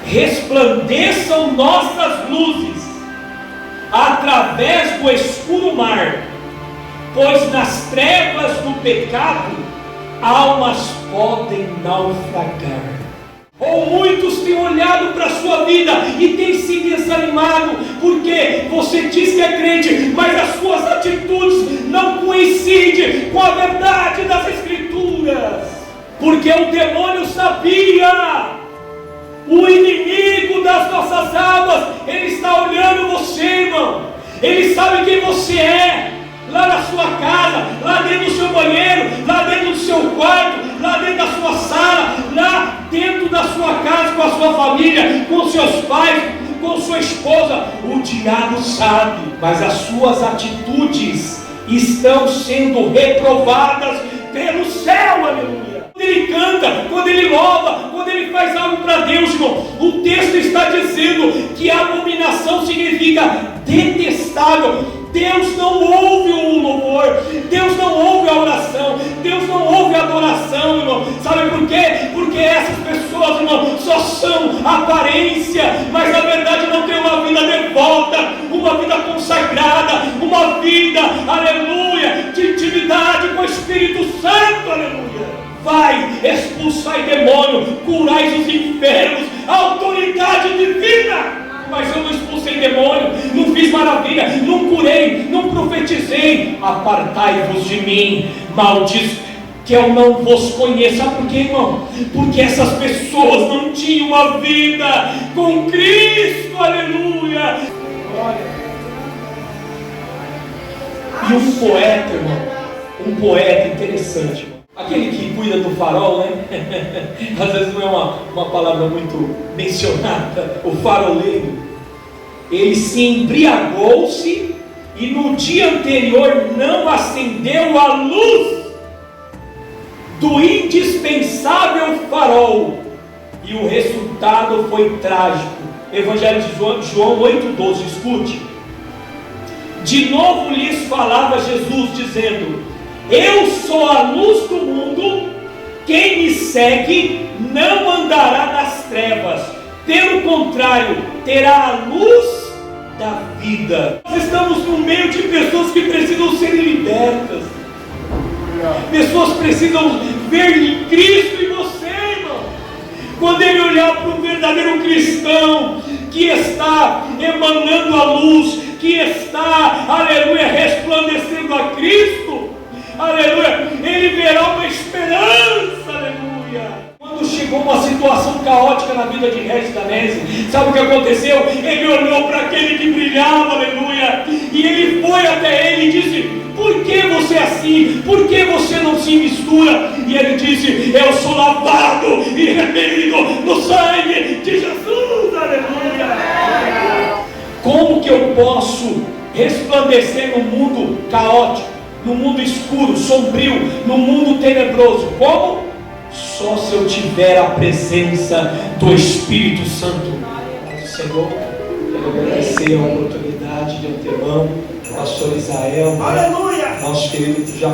resplandeçam nossas luzes através do escuro mar, pois nas trevas do pecado almas podem naufragar. Ou muitos têm olhado para a sua vida e têm se desanimado, porque você diz que é crente, mas as suas atitudes não coincidem com a verdade das Escrituras. Porque o demônio sabia, o inimigo das nossas almas, ele está olhando você, irmão. Ele sabe quem você é, lá na sua casa, lá dentro do seu banheiro, lá dentro do seu quarto, lá dentro da sua sala, lá dentro da sua casa, com a sua família, com seus pais, com sua esposa. O diabo sabe, mas as suas atitudes estão sendo reprovadas pelo céu, aleluia. Quando ele canta, quando ele louva, quando ele faz algo para Deus, irmão, o texto está dizendo que abominação significa detestável. Deus não ouve o louvor, Deus não ouve a oração, Deus não ouve a adoração, irmão. Sabe por quê? Porque essas pessoas, irmão, só são aparência, mas na verdade não tem uma vida devota, uma vida consagrada, uma vida, aleluia, de intimidade com o Espírito Santo, aleluia. Vai, expulsai demônio, curai os enfermos, autoridade divina. Mas eu não expulsei demônio, não fiz maravilha, não curei, não profetizei. Apartai-vos de mim, malditos, que eu não vos conheço. Sabe por quê, irmão? Porque essas pessoas não tinham uma vida com Cristo, aleluia. Glória. E um poeta, irmão, um poeta interessante, irmão. Aquele que cuida do farol, né? Às vezes não é uma palavra muito mencionada. O faroleiro, ele se embriagou-se e no dia anterior não acendeu a luz do indispensável farol, e o resultado foi trágico. Evangelho de João 8,12, escute. De novo lhes falava Jesus, dizendo: eu sou a luz do mundo, quem me segue não andará nas trevas, pelo contrário, terá a luz da vida. Nós estamos no meio de pessoas que precisam ser libertas, pessoas precisam ver em Cristo em você, irmão. Quando ele olhar para um verdadeiro cristão que está emanando a luz, que está, aleluia, resplandecendo a Cristo, aleluia, ele verá uma esperança, aleluia. Quando chegou uma situação caótica na vida de Regis Danese, sabe o que aconteceu? Ele olhou para aquele que brilhava, aleluia, e ele foi até ele e disse: por que você é assim? Por que você não se mistura? E ele disse: eu sou lavado e remido no sangue de Jesus, aleluia. Como que eu posso resplandecer no mundo caótico, no mundo escuro, sombrio, no mundo tenebroso? Como? Só se eu tiver a presença do Espírito Santo. Senhor, quero agradecer a oportunidade de antemão, pastor Israel, aleluia. Nosso querido, já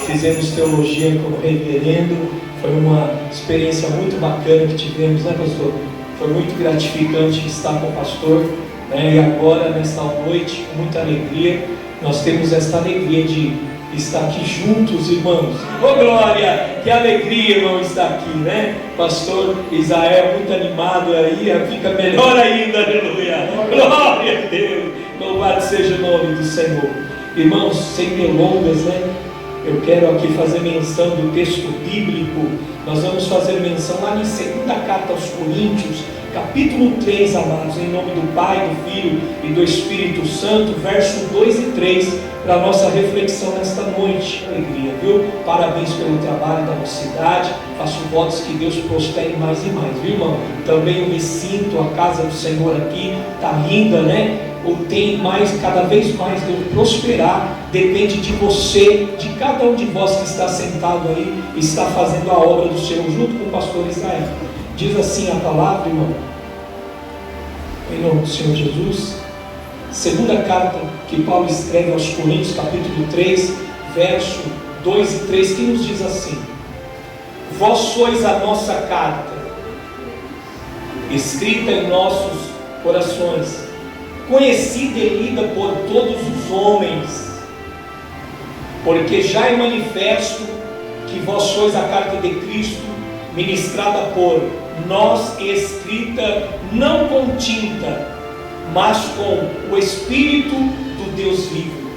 fizemos teologia como reverendo. Foi uma experiência muito bacana que tivemos, né, pastor? Foi muito gratificante estar com o pastor, né? E agora, nesta noite, com muita alegria, nós temos esta alegria de estar aqui juntos, irmãos. Oh glória, que alegria, irmão, estar aqui, né? Pastor Israel muito animado aí, fica melhor ainda, aleluia. Glória a Deus, louvado seja o nome do Senhor. Irmãos, sem delongas, né? Eu quero aqui fazer menção do texto bíblico. Nós vamos fazer menção lá em segunda carta aos Coríntios, capítulo 3, amados, em nome do Pai, do Filho e do Espírito Santo, verso 2 e 3, para a nossa reflexão nesta noite. Alegria, viu? Parabéns pelo trabalho da mocidade, faço votos que Deus prospere mais e mais, viu, irmão? Também eu me sinto, a casa do Senhor aqui está linda, né? Ou tem mais, cada vez mais Deus prosperar, depende de você, de cada um de vós que está sentado aí, está fazendo a obra do Senhor, junto com o pastor Israel. Diz assim a palavra, irmão, em nome do Senhor Jesus. Segunda carta que Paulo escreve aos Coríntios, capítulo 3, verso 2 e 3, que nos diz assim: vós sois a nossa carta, escrita em nossos corações, conhecida e lida por todos os homens, porque já é manifesto que vós sois a carta de Cristo, ministrada por nós, escrita não com tinta, mas com o Espírito do Deus vivo,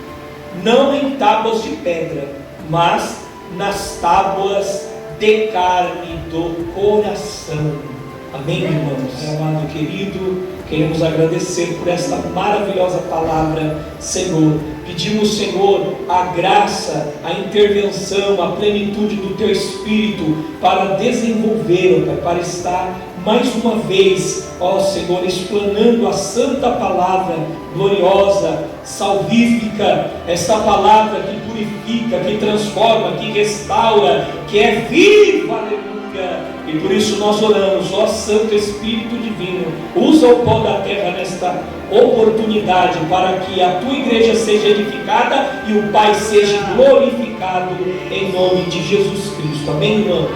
não em tábuas de pedra, mas nas tábuas de carne do coração. Amém, irmãos? Amado querido, queremos agradecer por esta maravilhosa palavra, Senhor. Pedimos, Senhor, a graça, a intervenção, a plenitude do Teu Espírito para desenvolver, Pai, para estar mais uma vez, ó Senhor, explanando a santa palavra gloriosa, salvífica, esta palavra que purifica, que transforma, que restaura, que é viva, aleluia. E por isso nós oramos, ó Santo Espírito Divino, usa o pó da terra nesta oportunidade para que a Tua igreja seja edificada e o Pai seja glorificado em nome de Jesus Cristo. Amém, irmãos?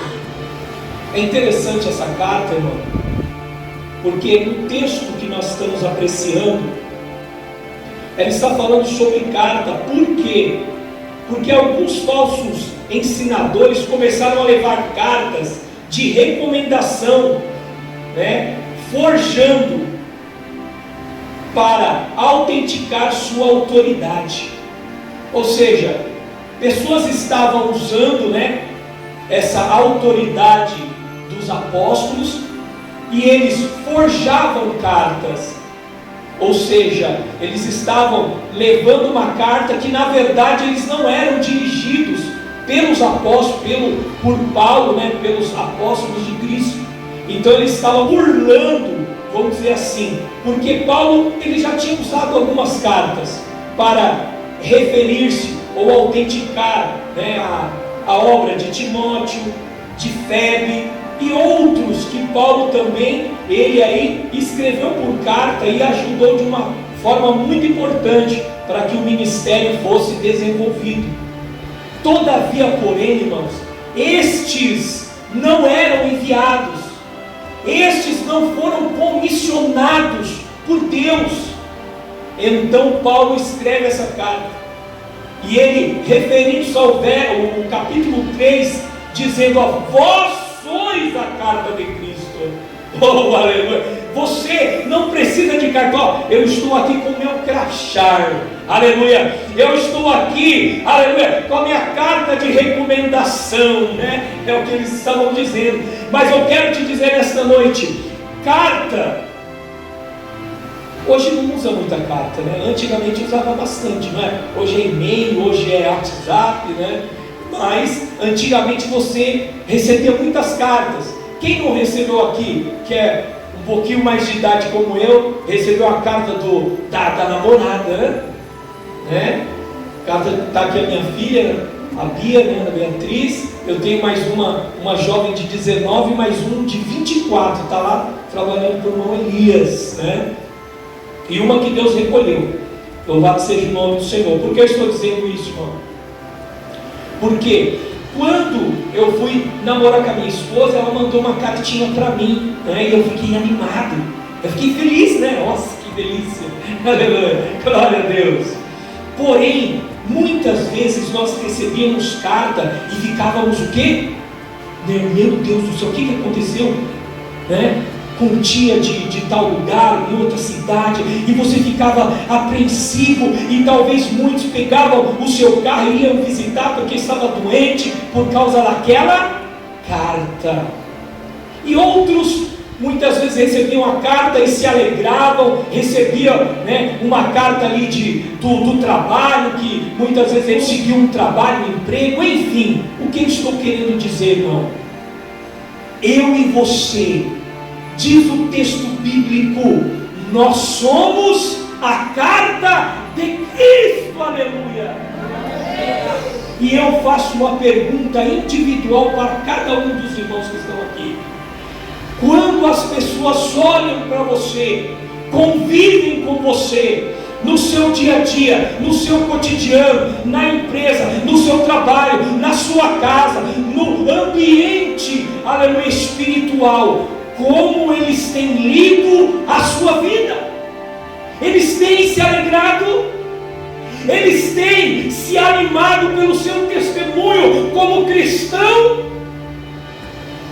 É interessante essa carta, irmão, porque no texto que nós estamos apreciando, ela está falando sobre carta. Por quê? Porque alguns falsos ensinadores começaram a levar cartas de recomendação, forjando para autenticar sua autoridade. Ou seja, pessoas estavam usando, essa autoridade dos apóstolos e eles forjavam cartas. Ou seja, eles estavam levando uma carta que na verdade eles não eram dirigidos pelos apóstolos, por Paulo, pelos apóstolos de Cristo. Então eles estavam burlando, vamos dizer assim, porque Paulo ele já tinha usado algumas cartas para referir-se ou autenticar a obra de Timóteo, de Febe e outros que Paulo também, ele aí escreveu por carta e ajudou de uma forma muito importante para que o ministério fosse desenvolvido. Todavia, porém, irmãos, estes não eram enviados, estes não foram comissionados por Deus. Então Paulo escreve essa carta, e ele, referindo-se ao capítulo 3, dizendo: vós sois a carta de Cristo. Oh, aleluia! Você não precisa de cartão. Eu estou aqui com o meu crachá, aleluia. Eu estou aqui, aleluia, com a minha carta de recomendação, é o que eles estavam dizendo. Mas eu quero te dizer nesta noite, carta, hoje não usa muita carta, Antigamente usava bastante, Hoje é e-mail, hoje é WhatsApp, Mas antigamente você recebia muitas cartas. Quem não recebeu aqui, que é um pouquinho mais de idade como eu, recebeu a carta da namorada, Carta, está aqui a minha filha, a Bia, a Beatriz. Eu tenho mais uma jovem de 19 e mais um de 24, está lá trabalhando para o irmão Elias, E uma que Deus recolheu. Louvado seja o nome do Senhor. Por que eu estou dizendo isso, irmão? Porque quando eu fui namorar com a minha esposa, ela mandou uma cartinha para mim, e eu fiquei animado, eu fiquei feliz, Nossa, que delícia, aleluia, glória a Deus. Porém, muitas vezes nós recebíamos carta e ficávamos o quê? Meu Deus do céu, o que aconteceu? Continha de tal lugar, em outra cidade, e você ficava apreensivo, e talvez muitos pegavam o seu carro e iam visitar porque estava doente por causa daquela carta. E outros muitas vezes recebiam a carta e se alegravam, recebiam uma carta ali do trabalho, que muitas vezes eles seguiam um trabalho, um emprego, enfim. O que eu estou querendo dizer, irmão? Eu e você, diz o texto bíblico, nós somos a carta de Cristo, aleluia. E eu faço uma pergunta individual para cada um dos irmãos que estão aqui. Quando as pessoas olham para você, convivem com você, no seu dia a dia, no seu cotidiano, na empresa, no seu trabalho, na sua casa, no ambiente, aleluia, espiritual, como eles têm lido a sua vida. Eles têm se alegrado, eles têm se animado pelo seu testemunho como cristão,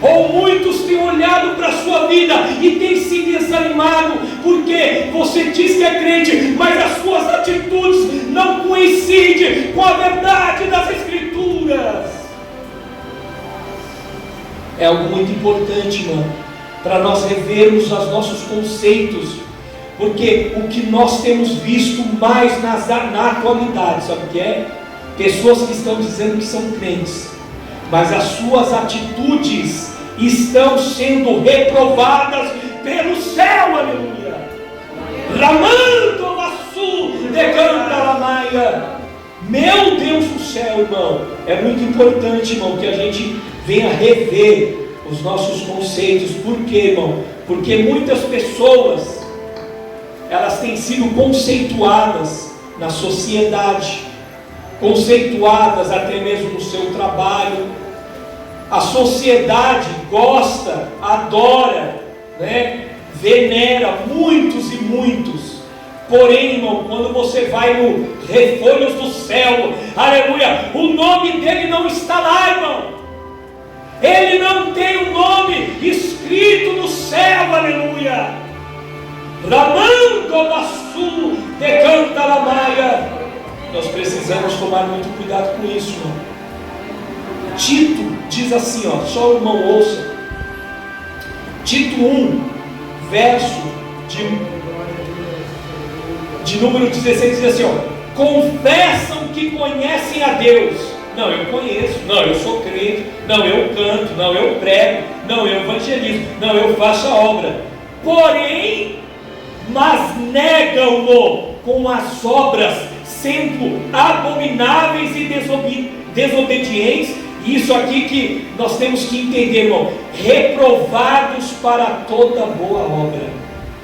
ou muitos têm olhado para a sua vida e têm se desanimado, porque você diz que é crente, mas as suas atitudes não coincidem com a verdade das Escrituras. É algo muito importante, mano, para nós revermos os nossos conceitos, porque o que nós temos visto mais na atualidade, sabe o que é? Pessoas que estão dizendo que são crentes, mas as suas atitudes estão sendo reprovadas pelo céu, aleluia. Ramando vassu decanta lamaia. Meu Deus do céu, irmão, é muito importante, irmão, que a gente venha rever os nossos conceitos. Por quê, irmão? Porque muitas pessoas, elas têm sido conceituadas na sociedade, conceituadas até mesmo no seu trabalho. A sociedade gosta, adora, venera muitos e muitos. Porém, irmão, quando você vai no Refolhos do Céu, aleluia, o nome dele não está lá, irmão. Ele não tem um nome escrito no céu, aleluia. Ramando Bassu decanta lamaia. Nós precisamos tomar muito cuidado com isso, irmão. Tito diz assim, ó, só o irmão ouça. Tito 1, verso de número 16, diz assim, ó: confessam que conhecem a Deus. Não, eu conheço. Não, eu sou crente. Não, eu canto. Não, eu prego. Não, eu evangelizo. Não, eu faço a obra. Porém, mas negam-no com as obras, sendo abomináveis e desobedientes. Isso aqui que nós temos que entender, irmão. Reprovados para toda boa obra.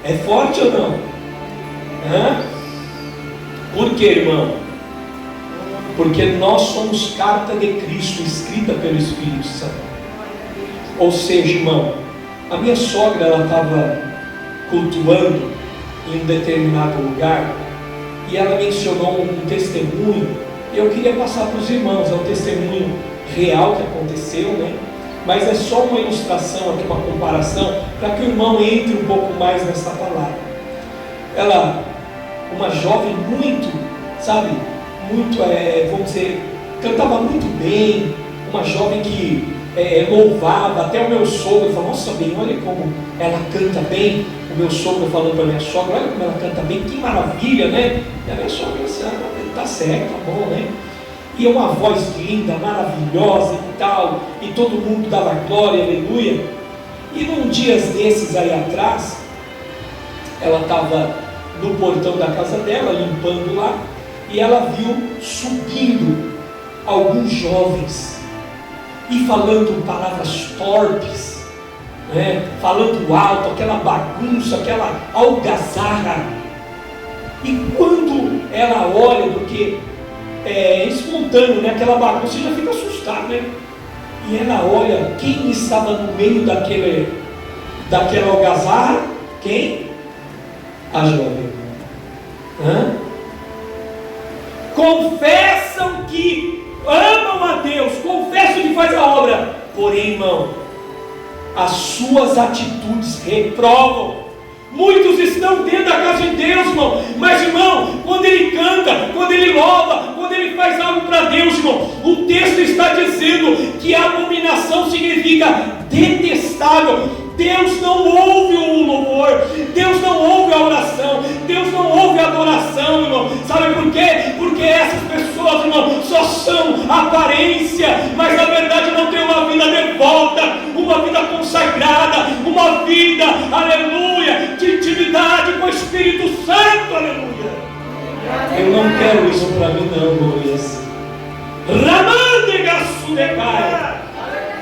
É forte ou não? Por quê, irmão? Porque nós somos carta de Cristo, escrita pelo Espírito Santo. Ou seja, irmão, a minha sogra, ela estava cultuando em um determinado lugar, e ela mencionou um testemunho, e eu queria passar para os irmãos. É um testemunho real que aconteceu, mas é só uma ilustração aqui, uma comparação, para que o irmão entre um pouco mais nessa palavra. Ela, uma jovem muito, muito, vamos dizer, cantava muito bem, uma jovem que louvava. Até o meu sogro falou: nossa, bem, olha como ela canta bem. O meu sogro falando para a minha sogra: olha como ela canta bem, que maravilha, E a minha sogra disse: tá certo, tá bom, E uma voz linda, maravilhosa e tal, e todo mundo dava glória, aleluia. E num dias desses aí atrás, ela estava no portão da casa dela, limpando lá, e ela viu subindo alguns jovens, e falando palavras torpes, falando alto, aquela bagunça, aquela algazarra. E quando ela olha, porque espontâneo, aquela bagunça, você já fica assustado, E ela olha quem estava no meio daquela algazarra. Quem? A jovem. Confessam que amam a Deus, confessam que faz a obra, porém, irmão, as suas atitudes reprovam. Muitos estão dentro da casa de Deus, irmão, mas, irmão, quando ele canta, quando ele louva, quando ele faz algo para Deus, irmão, o texto está dizendo que a abominação significa detestável. Deus não ouve o louvor, Deus não ouve a oração, Deus não ouve a adoração, irmão. Sabe por quê? Porque essas pessoas, irmão, só são aparência, mas na verdade não tem uma vida devota, uma vida consagrada, uma vida, aleluia, de intimidade com o Espírito Santo, aleluia. Eu não quero isso para mim não, Golias. Ramandegassudekai.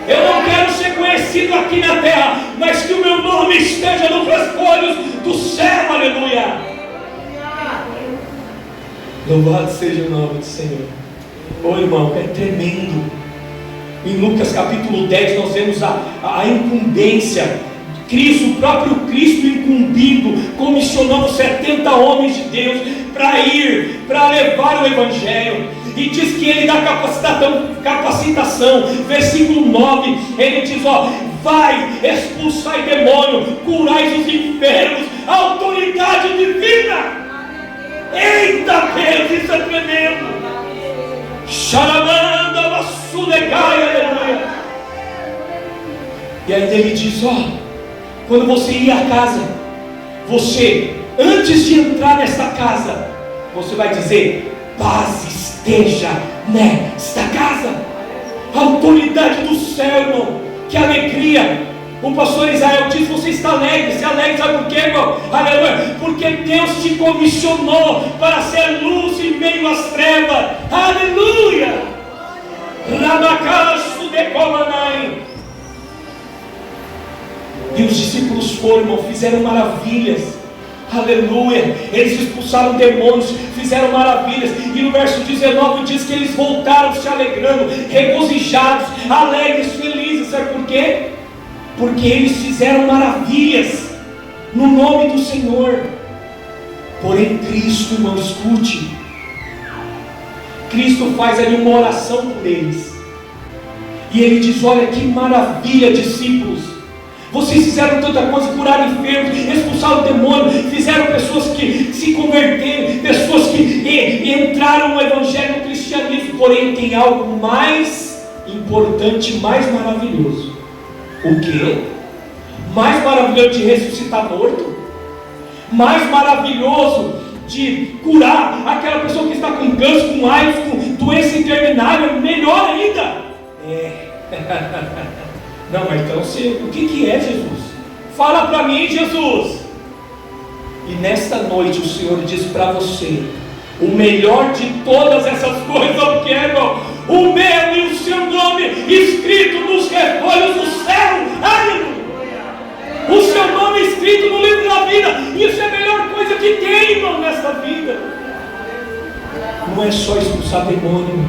Eu não quero ser conhecido aqui na terra, mas que o meu nome esteja nos folhos do céu, aleluia. Louvado seja o nome do Senhor. Irmão, é tremendo. Em Lucas capítulo 10 nós vemos a incumbência Cristo, o próprio Cristo incumbindo, comissionando 70 homens de Deus para ir, para levar o Evangelho. E diz que ele dá capacitação. Versículo 9, ele diz: ó, vai, expulsai demônio, curai os enfermos, autoridade divina. Eita Deus, isso é tremendo. Charamanda, vassudecai, aleluia. E aí ele diz: ó, quando você ir à casa, você, antes de entrar nesta casa, você vai dizer: paz esteja nesta casa. A autoridade do céu, irmão. Que alegria. O pastor Israel diz: você está alegre. Se alegre, sabe por quê, irmão? Aleluia. Porque Deus te comissionou para ser luz em meio às trevas. Aleluia. Rabacalaço de Comanai. E os discípulos foram, irmão, fizeram maravilhas. Aleluia. Eles expulsaram demônios, fizeram maravilhas. E no verso 19 diz que eles voltaram se alegrando, regozijados, alegres, felizes. Sabe por quê? Porque eles fizeram maravilhas no nome do Senhor. Porém Cristo, irmão, escute, Cristo faz ali uma oração por eles. E ele diz: olha que maravilha, discípulos, vocês fizeram tanta coisa, curaram enfermos, expulsaram o demônio, fizeram pessoas que se converteram, pessoas que entraram no Evangelho, no cristianismo. Porém tem algo mais importante, mais maravilhoso. O quê? Mais maravilhoso de ressuscitar morto? Mais maravilhoso de curar aquela pessoa que está com câncer, com AIDS, com doença interminável? Melhor ainda. Não, mas então o que é Jesus? Fala para mim, Jesus. E nesta noite o Senhor diz para você: o melhor de todas essas coisas, o que é, irmão? O meu e o seu nome escrito nos refolhos do céu. Aleluia. O seu nome escrito no livro da vida. Isso é a melhor coisa que tem, irmão, nesta vida. Não é só expulsar demônio.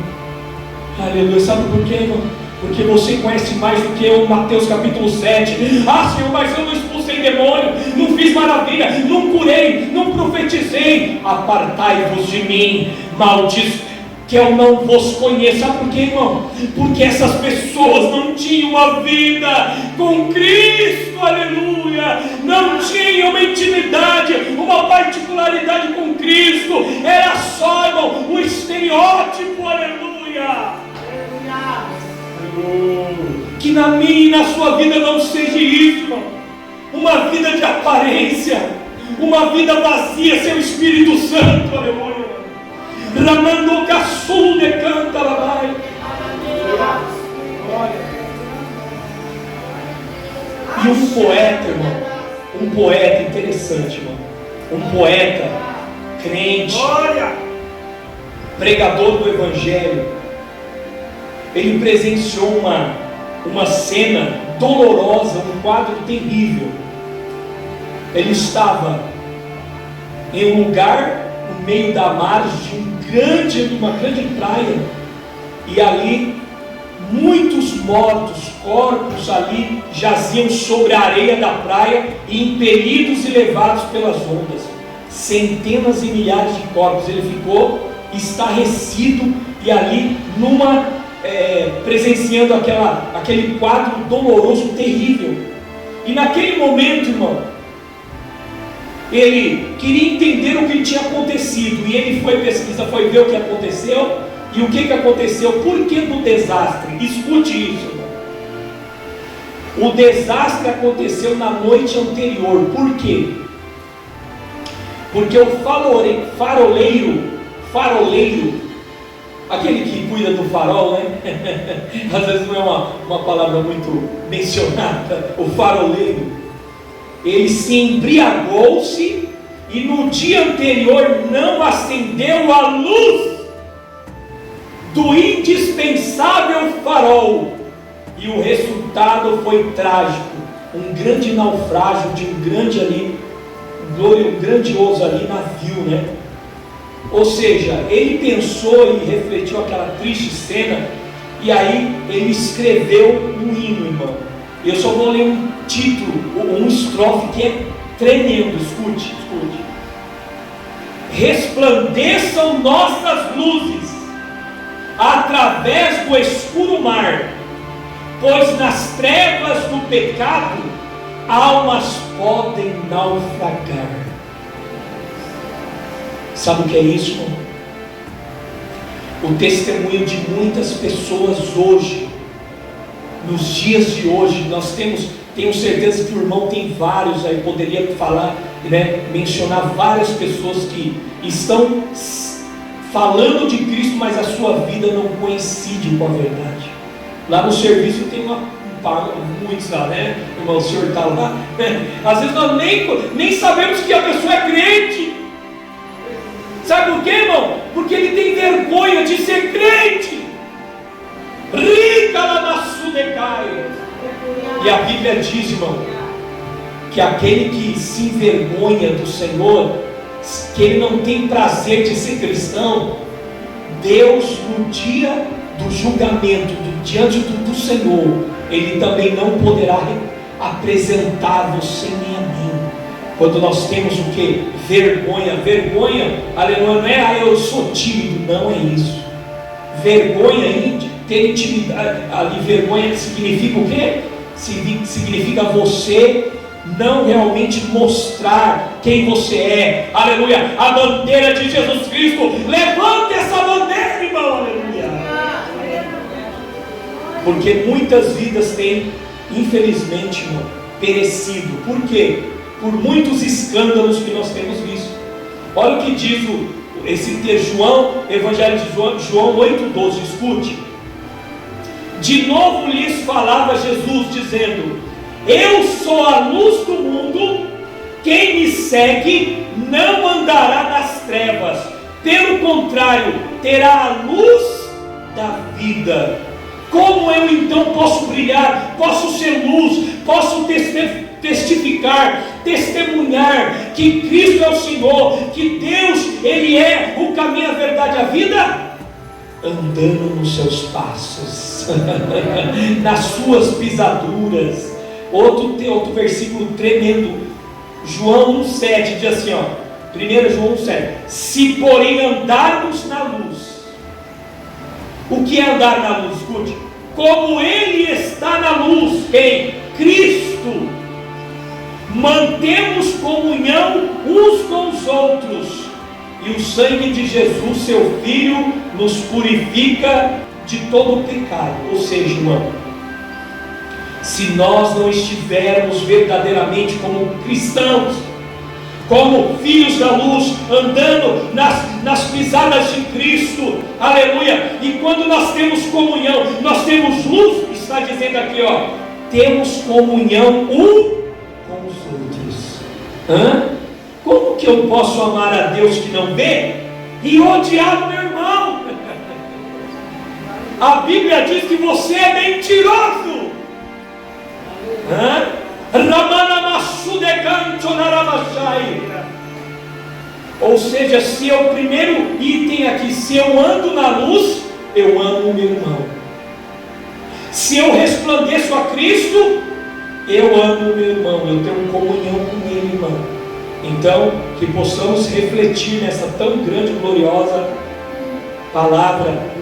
Aleluia. Sabe por quê, irmão? Porque você conhece mais do que eu, Mateus capítulo 7. Ah, Senhor, mas eu não expulsei demônio, não fiz maravilha, não curei, não profetizei. Apartai-vos de mim, malditos, que eu não vos conheço. Sabe por quê, irmão? Porque essas pessoas não tinham uma vida com Cristo, aleluia. Não tinham uma intimidade, uma particularidade com Cristo. Era só, irmão, um estereótipo, aleluia. Que na minha e na sua vida não seja isso, irmão. Uma vida de aparência, uma vida vazia sem o Espírito Santo, aleluia. Ramando caçul de canta labai. E um poeta, irmão, um poeta interessante, irmão, um poeta crente, pregador do Evangelho, ele presenciou uma cena dolorosa, um quadro terrível. Ele estava em um lugar no meio da margem de uma grande praia, e ali muitos mortos, corpos ali jaziam sobre a areia da praia, impelidos e levados pelas ondas. Centenas e milhares de corpos. Ele ficou estarrecido e ali presenciando aquele quadro doloroso, terrível. E naquele momento, irmão, ele queria entender o que tinha acontecido, e ele foi pesquisar, foi ver o que aconteceu. E o que aconteceu? Por que do desastre? Escute isso, irmão. O desastre aconteceu na noite anterior. Por quê? Porque o faroleiro, aquele que cuida do farol, né? Às vezes não é uma palavra muito mencionada. O faroleiro, ele se embriagou-se e no dia anterior não acendeu a luz do indispensável farol. E o resultado foi trágico. Um grande naufrágio de um grandioso navio, né? Ou seja, ele pensou e refletiu aquela triste cena, e aí ele escreveu um hino, irmão. Eu só vou ler um título, um estrofe que é tremendo. Escute, escute. Resplandeçam nossas luzes através do escuro mar, pois nas trevas do pecado almas podem naufragar. Sabe o que é isso, irmão? O testemunho de muitas pessoas hoje, nos dias de hoje, tenho certeza que o irmão tem vários aí, poderia falar, mencionar várias pessoas que estão falando de Cristo, mas a sua vida não coincide com a verdade. Lá no serviço tem muitos lá, irmão, o senhor está lá, às vezes nós nem sabemos que a pessoa é crente. Sabe por quê, irmão? Porque ele tem vergonha de ser crente. Rica lamassu decai. E a Bíblia diz, irmão, que aquele que se envergonha do Senhor, que ele não tem prazer de ser cristão, Deus no dia do julgamento, diante do Senhor, ele também não poderá apresentar você nem a mim. Quando nós temos o que? Vergonha, aleluia, não é eu sou tímido, não é isso. Vergonha, ter intimidade, ali vergonha significa o quê? Significa você não realmente mostrar quem você é, aleluia, a bandeira de Jesus Cristo, levante essa bandeira, irmão, aleluia. Porque muitas vidas têm, infelizmente, irmão, perecido. Por quê? Por muitos escândalos que nós temos visto. Olha o que diz esse texto, Evangelho de João 8,12, escute. De novo lhes falava Jesus, dizendo: eu sou a luz do mundo, quem me segue não andará nas trevas, pelo contrário, terá a luz da vida. Como eu então posso brilhar, posso ser luz, posso testificar, testemunhar que Cristo é o Senhor, que Deus, Ele é o caminho, a verdade e a vida? Andando nos seus passos, nas suas pisaduras. Outro versículo tremendo, João 1,7 diz assim, 1 João 1,7: se porém andarmos na luz. O que é andar na luz? Escute. Como Ele está na luz, em Cristo, mantemos comunhão uns com os outros, e o sangue de Jesus, seu Filho, nos purifica de todo o pecado. Ou seja, irmão, se nós não estivermos verdadeiramente como cristãos, como filhos da luz, andando nas pisadas de Cristo, aleluia, e quando nós temos comunhão, nós temos luz, está dizendo aqui, temos comunhão um com os outros. Como que eu posso amar a Deus que não vê e odiar o meu irmão? A Bíblia diz que você é mentiroso. Ou seja, se é o primeiro item aqui, se eu ando na luz, eu amo o meu irmão. Se eu resplandeço a Cristo, eu amo o meu irmão, eu tenho comunhão com ele, irmão. Então, que possamos refletir nessa tão grande e gloriosa palavra.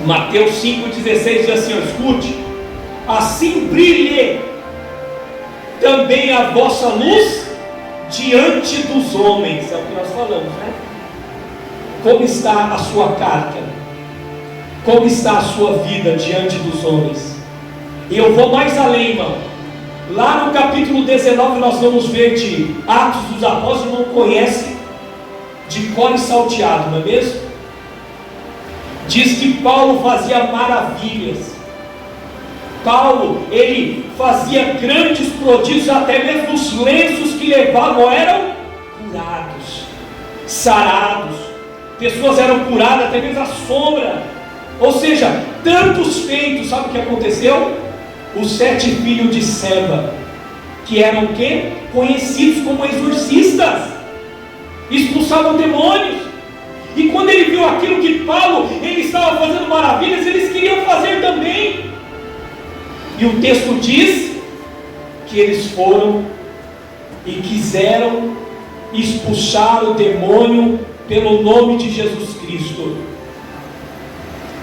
Mateus 5,16 diz assim, escute: assim brilhe também a vossa luz diante dos homens. É o que nós falamos, né? Como está a sua carta? Como está a sua vida diante dos homens? E eu vou mais além, irmão. Lá no capítulo 19 nós vamos ver de Atos dos Apóstolos, não conhece de cor e salteado, não é mesmo? Diz que Paulo fazia maravilhas. Paulo, ele fazia grandes prodígios, até mesmo os lenços que levavam eram curados, sarados, pessoas eram curadas, até mesmo a sombra. Ou seja, tantos feitos. Sabe o que aconteceu? Os 7 filhos de Seba, que eram o quê? Conhecidos como exorcistas, expulsavam demônios. E quando ele viu aquilo que Paulo, ele estava fazendo maravilhas, eles queriam fazer também. E o texto diz que eles foram e quiseram expulsar o demônio pelo nome de Jesus Cristo.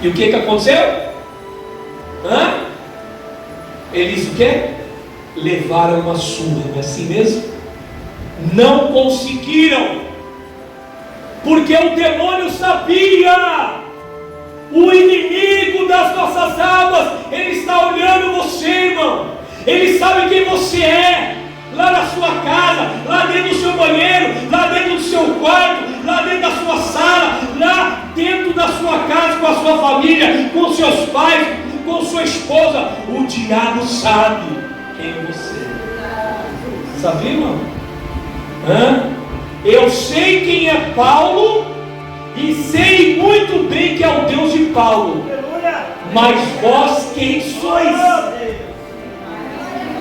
E o que aconteceu? Eles o quê? Levaram uma surra, não é assim mesmo? Não conseguiram, porque o demônio sabia, o inimigo das nossas almas, ele está olhando você, irmão. Ele sabe quem você é, lá na sua casa, lá dentro do seu banheiro, lá dentro do seu quarto, lá dentro da sua sala, lá dentro da sua casa, com a sua família, com seus pais, com sua esposa. O diabo sabe quem é você. Sabia, irmão? Eu sei quem é Paulo e sei muito bem que é o Deus de Paulo. Mas vós quem sois?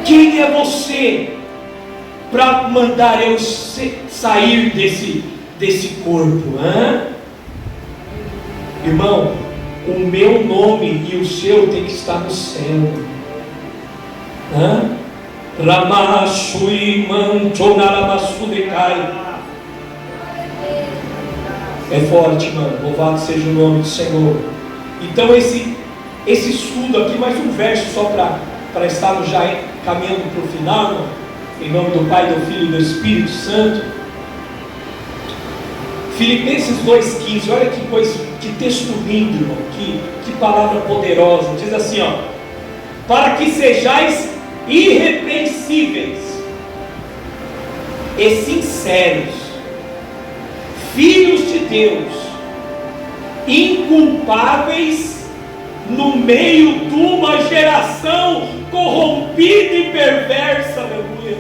Quem é você para mandar eu sair desse corpo? Irmão, o meu nome e o seu tem que estar no céu. É forte, irmão. Louvado seja o nome do Senhor. Então esse estudo aqui, mais um verso só para estarmos já caminhando para o final, irmão. Em nome do Pai, do Filho e do Espírito Santo. Filipenses 2,15. Olha que coisa, que texto lindo, irmão. Que palavra poderosa. Diz assim, para que sejais irrepreensíveis e sinceros, filhos de Deus, inculpáveis no meio de uma geração corrompida e perversa, aleluia,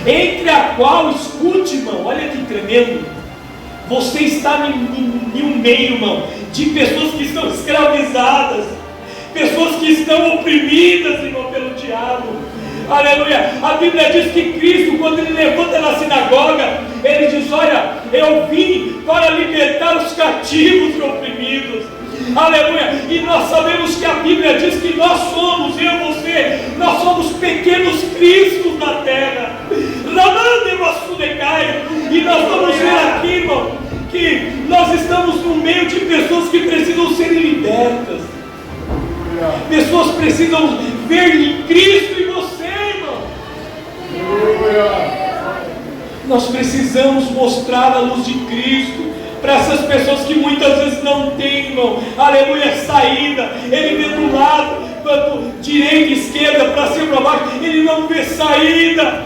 entre a qual, escute, irmão, olha que tremendo, você está em um meio, irmão, de pessoas que estão escravizadas, pessoas que estão oprimidas, irmão, pelo diabo. Aleluia. A Bíblia diz que Cristo, quando ele levanta na sinagoga, ele diz: olha, eu vim para libertar os cativos e oprimidos. Aleluia. E nós sabemos que a Bíblia diz que nós somos, eu e você, nós somos pequenos cristos na terra. E nós vamos ver aqui, irmão, que nós estamos no meio de pessoas que precisam ser libertas. Pessoas precisam ver em Cristo e você, irmão. Nós precisamos mostrar a luz de Cristo para essas pessoas que muitas vezes não têm, irmão, aleluia, saída. Ele vê do lado, tanto direita, esquerda, para cima, para baixo, ele não vê saída.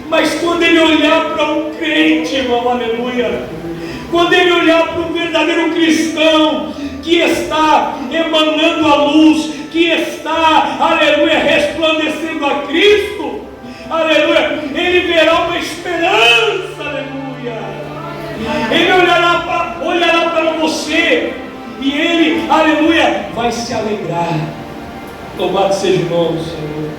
Mas quando ele olhar para um crente, irmão, aleluia, quando ele olhar para um verdadeiro cristão, que está emanando a luz, que está, aleluia, resplandecendo a Cristo, aleluia, ele verá uma esperança, aleluia. Ele olhará para você e ele, aleluia, vai se alegrar. Louvado seja o nome do Senhor.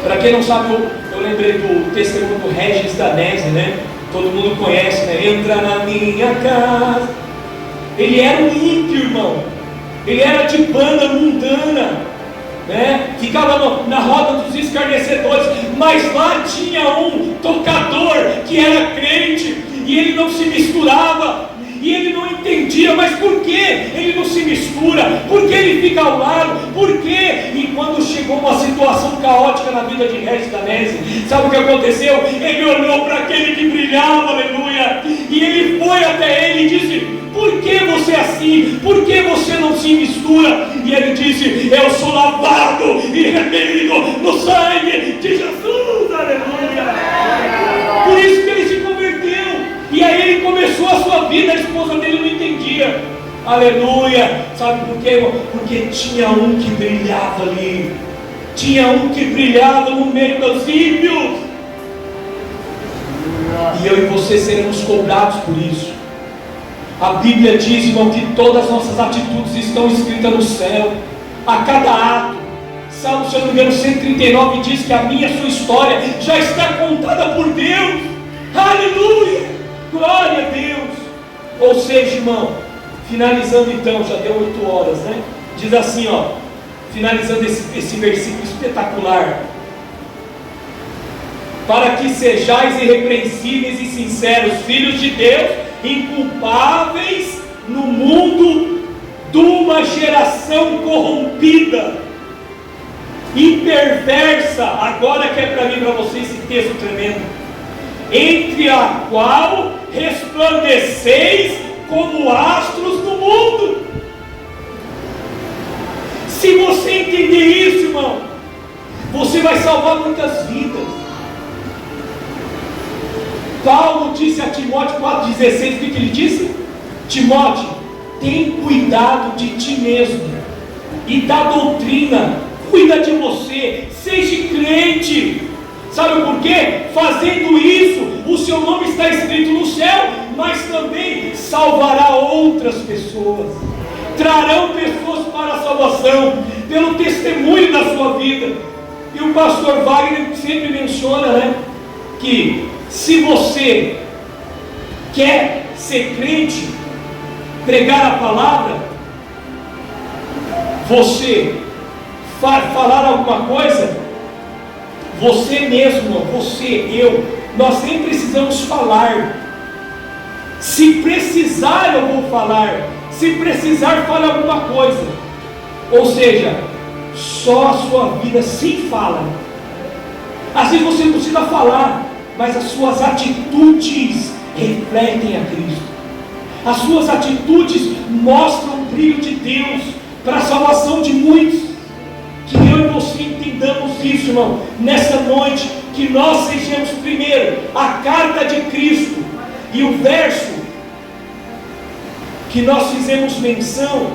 Para quem não sabe, eu lembrei do testemunho do Regis Danese, né? Todo mundo conhece, né? Entra na minha casa. Ele era um ímpio, irmão. Ele era de banda mundana, né? Ficava na roda dos escarnecedores. Mas lá tinha um tocador que era crente. E ele não se misturava. E ele não entendia, mas por que ele não se mistura? Por que ele fica ao lado? Por quê? E quando chegou uma situação caótica na vida de Regis Danese, sabe o que aconteceu? Ele olhou para aquele que brilhava, aleluia, e ele foi até ele e disse: por que você é assim? Por que você não se mistura? E ele disse: eu sou lavado e remido no sangue de Jesus, aleluia. Por isso que ele se converteu. E aí ele começou a sua vida, a esposa dele não entendia. Aleluia. Sabe por quê, irmão? Porque tinha um que brilhava ali. Tinha um que brilhava no meio dos ímpios. E eu e você seremos cobrados por isso. A Bíblia diz, irmão, que todas as nossas atitudes estão escritas no céu. A cada ato. Salmo, se eu não me engano, 139 diz que a minha e a sua história já está contada por Deus. Aleluia. Glória a Deus. Ou seja, irmão, finalizando então, já deu 8 horas, né? Diz assim, ó, finalizando esse versículo espetacular: para que sejais irrepreensíveis e sinceros, filhos de Deus, inculpáveis no mundo de uma geração corrompida e perversa. Agora que é para mim e para você esse texto tremendo: entre a qual resplandeceis como astros do mundo. Se você entender isso, irmão, você vai salvar muitas vidas. Paulo disse a Timóteo 4,16, o que ele disse? Timóteo, tem cuidado de ti mesmo e da doutrina, cuida de você, seja crente. Sabe por quê? Fazendo isso, o seu nome está escrito no céu, mas também salvará outras pessoas, trarão pessoas para a salvação, pelo testemunho da sua vida. E o pastor Wagner sempre menciona, né, que se você quer ser crente, pregar a palavra, você falar alguma coisa, você mesmo, você, eu, nós nem precisamos falar. Se precisar, eu vou falar. Se precisar, fale alguma coisa. Ou seja, só a sua vida sim fala. Às vezes você não precisa falar, mas as suas atitudes refletem a Cristo. As suas atitudes mostram o brilho de Deus para a salvação de muitos. Que eu e você entendamos isso, irmão, nessa noite, que nós sejamos primeiro a carta de Cristo. E o verso que nós fizemos menção,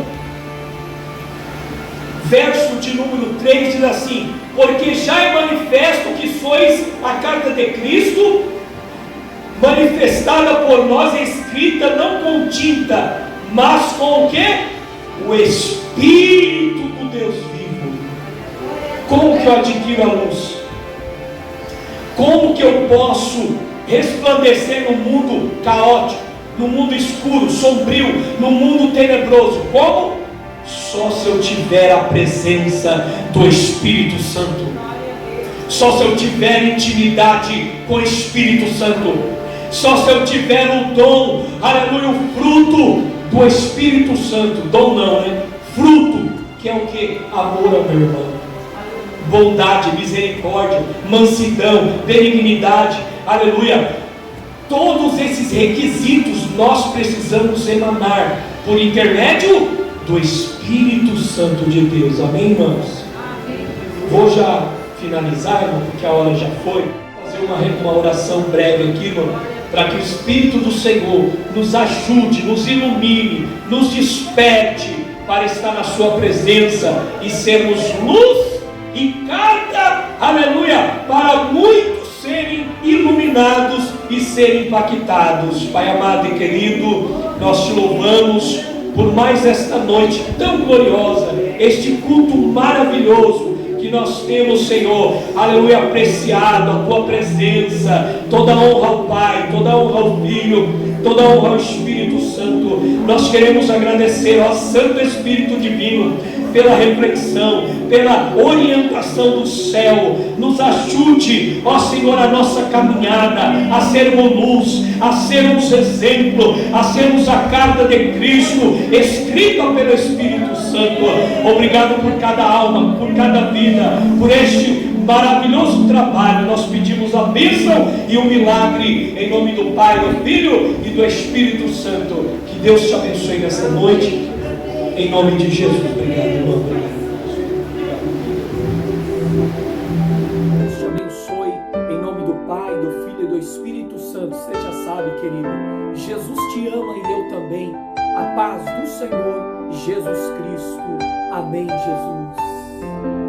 verso de número 3, diz assim: porque já é manifesto que sois a carta de Cristo, manifestada por nós, escrita não com tinta, mas com o quê? O Espírito do Deus vivo. Como que eu adquiro a luz? Como que eu posso resplandecer no mundo caótico, no mundo escuro, sombrio, no mundo tenebroso? Como? Só se eu tiver a presença do Espírito Santo. Só se eu tiver intimidade com o Espírito Santo. Só se eu tiver o dom, aleluia, o fruto do Espírito Santo. Dom não, né? Fruto, que é o que? Amor ao meu irmão, bondade, misericórdia, mansidão, benignidade, aleluia. Todos esses requisitos nós precisamos emanar por intermédio do Espírito Santo de Deus. Amém, irmãos? Amém. Vou já finalizar, irmão, porque a hora já foi. Vou fazer uma oração breve aqui, irmão, para que o Espírito do Senhor nos ajude, nos ilumine, nos desperte para estar na sua presença e sermos luz e carta, aleluia, para muitos serem iluminados e serem impactados. Pai amado e querido, nós te louvamos por mais esta noite tão gloriosa, este culto maravilhoso que nós temos, Senhor, aleluia, apreciado a tua presença. Toda honra ao Pai, toda honra ao Filho, toda honra ao Espírito Santo. Nós queremos agradecer ao Santo Espírito Divino pela reflexão, pela orientação do céu. Nos ajude, ó Senhor, a nossa caminhada, a sermos luz, a sermos exemplo, a sermos a carta de Cristo, escrita pelo Espírito Santo. Obrigado por cada alma, por cada vida, por este maravilhoso trabalho. Nós pedimos a bênção e o milagre, em nome do Pai, do Filho e do Espírito Santo. Que Deus te abençoe nesta noite, em nome de Jesus. Obrigado, irmão. Deus te abençoe, em nome do Pai, do Filho e do Espírito Santo. Você já sabe, querido, Jesus te ama e eu também. A paz do Senhor Jesus Cristo. Amém, Jesus.